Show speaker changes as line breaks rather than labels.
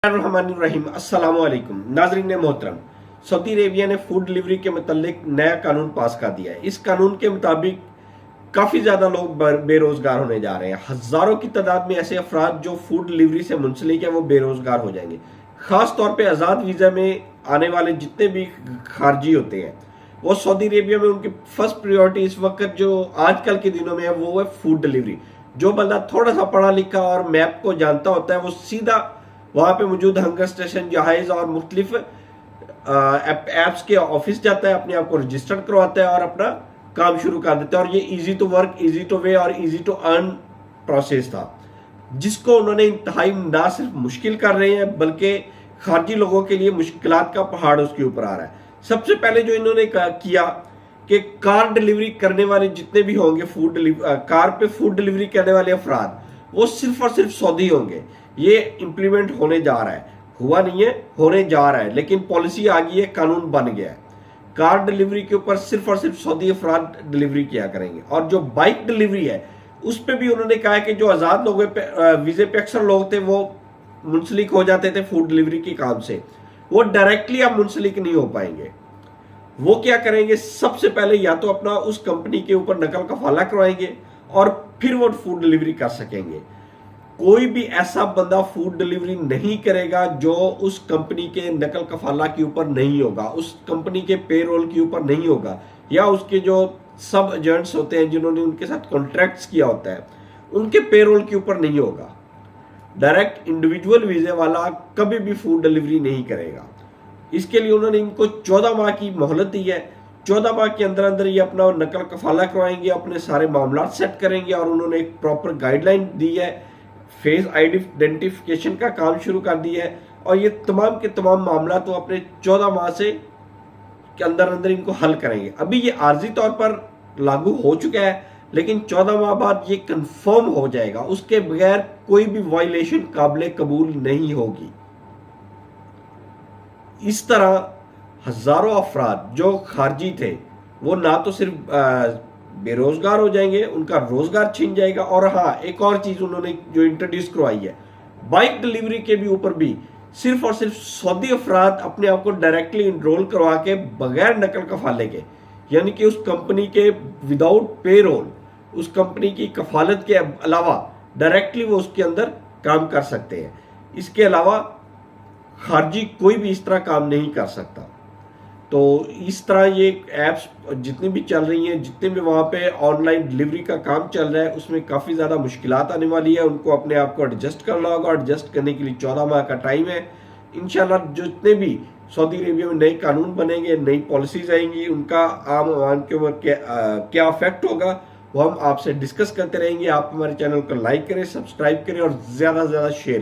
रहीम अस्सलाम वालेकुम नाजरीन मोहतरम। सऊदी अरेबिया ने फूड डिलीवरी के मतलब नया कानून पास कर दिया है। इस कानून के मुताबिक काफी ज्यादा लोग बेरोजगार होने जा रहे हैं। हजारों की तादाद में ऐसे अफराद जो फूड डिलीवरी से मुंसलिक है वो बेरोजगार हो जाएंगे। खास तौर पे आजाद वीजा में आने वाले जितने भी खारजी होते हैं वो सऊदी अरेबिया में उनकी फर्स्ट प्रायोरिटी इस वक्त जो आजकल के दिनों में है वो है फूड डिलीवरी। जो बंदा थोड़ा सा पढ़ा लिखा और मैप को जानता होता है वो सीधा वहां पे मौजूद हंगर स्टेशन, जहाज और मुख्तलिफ एप्स के ऑफिस जाता है, अपने आप को रजिस्टर्ड करवाता है और अपना काम शुरू कर देता है। और ये easy to work, easy to way और इजी टू अर्न प्रोसेस था, जिसको उन्होंने इंतहाई ना सिर्फ मुश्किल कर रहे हैं बल्कि खारजी लोगों के लिए मुश्किलात का पहाड़ उसके ऊपर आ रहा है। सबसे पहले जो इन्होंने किया कि कार डिलीवरी करने वाले जितने भी होंगे कार पे फूड डिलीवरी करने वाले अफराद वो सिर्फ और सिर्फ सऊदी होंगे। ये इंप्लीमेंट होने जा रहा है, हुआ नहीं है, होने जा रहा है, लेकिन पॉलिसी आ गई है, कानून बन गया है। कार डिलीवरी के ऊपर सिर्फ और सिर्फ सऊदी अफराद डिलीवरी किया करेंगे। और जो बाइक डिलीवरी है उस पर भी उन्होंने कहा है कि जो आजाद लोग वीजे पे अक्सर लोग थे वो मुंसलिक हो जाते थे फूड डिलीवरी के काम से, वो डायरेक्टली अब मुंसलिक नहीं हो पाएंगे। वो क्या करेंगे, सबसे पहले या तो अपना उस कंपनी के ऊपर नकल कफाला करवाएंगे और फिर वो फूड डिलीवरी कर सकेंगे। कोई भी ऐसा बंदा फूड डिलीवरी नहीं करेगा जो उस कंपनी के नकल कफाला के ऊपर नहीं होगा, उस कंपनी के पेरोल के ऊपर नहीं होगा, या उसके जो सब एजेंट्स होते हैं जिन्होंने उनके साथ कॉन्ट्रैक्ट्स किया होता है उनके पेरोल के ऊपर नहीं होगा। डायरेक्ट इंडिविजुअल वीजे वाला कभी भी फूड डिलीवरी नहीं करेगा। इसके लिए उन्होंने इनको 14 माह की मोहलत दी है। 14 माह के अंदर अंदर ये अपना नकल कफाला करवाएंगे, अपने सारे मामला सेट करेंगे और उन्होंने एक प्रॉपर गाइडलाइन दी है। फेस आइडेंटिफिकेशन का काम शुरू कर दिया है और ये तमाम के तमाम मामला तो अपने 14 माह से के अंदर अंदर इनको हल करेंगे। अभी ये आर्जी तौर पर लागू हो चुका है, लेकिन 14 माह बाद ये कंफर्म हो जाएगा। उसके बगैर कोई भी वायलेशन काबिल कबूल नहीं होगी। इस तरह हजारों अफराद जो खारजी थे वो ना तो सिर्फ बेरोजगार हो जाएंगे, उनका रोजगार छीन जाएगा। और हाँ, एक और चीज उन्होंने जो इंट्रोड्यूस करवाई है, बाइक डिलीवरी के भी ऊपर भी सिर्फ और सिर्फ सऊदी अफराद अपने आप को डायरेक्टली इनरोल करवा के बगैर नकल कफाले के, यानी कि उस कंपनी के विदाउट पेरोल, उस कंपनी की कफालत के अलावा डायरेक्टली वो उसके अंदर काम कर सकते हैं। इसके अलावा खारजी कोई भी इस तरह काम नहीं कर सकता। तो इस तरह ये एप्स जितनी भी चल रही हैं, जितने भी वहाँ पे ऑनलाइन डिलीवरी का काम चल रहा है, उसमें काफ़ी ज़्यादा मुश्किलात आने वाली है। उनको अपने आप को एडजस्ट करना होगा। एडजस्ट करने के लिए 14 माह का टाइम है। इंशाल्लाह जितने भी सऊदी अरेबिया में नए कानून बनेंगे, नई पॉलिसीज आएंगी, उनका आम आवाम के ऊपर क्या इफेक्ट होगा वो हम आपसे डिस्कस करते रहेंगे। आप हमारे चैनल को लाइक करें, सब्सक्राइब करें और ज़्यादा से ज़्यादा शेयर